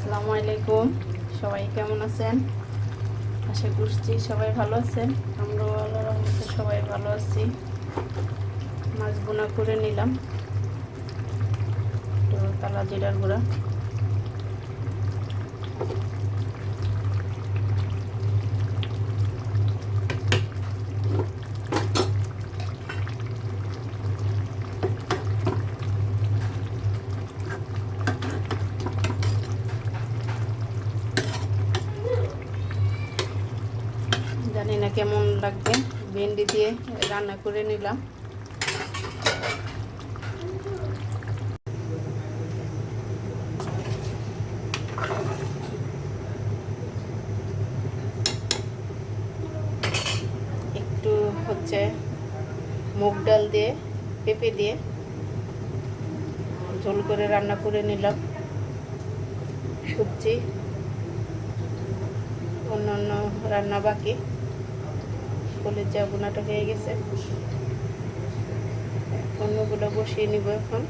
আসসালামু আলাইকুম। সবাই কেমন আছেন? আশা করছি সবাই ভালো আছেন। আমরাও আল্লাহর রহমতে সবাই ভালো আছি। মাছ বোনা করে নিলাম, একটু কালা জিরার গুঁড়া, জানি না কেমন লাগবে। ভেন্ডি দিয়ে রান্না করে নিলাম। একটু হচ্ছে মুগ ডাল দিয়ে পেঁপে দিয়ে ঝোল করে রান্না করে নিলাম। সবজি অন্যান্য রান্না বাকি, কলিজা বোনাটা হয়ে গেছে, অন্যগুলো বসিয়ে নিব এখন।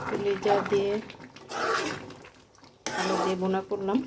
কলিজা দিয়ে আলু দিয়ে বোনা করলাম।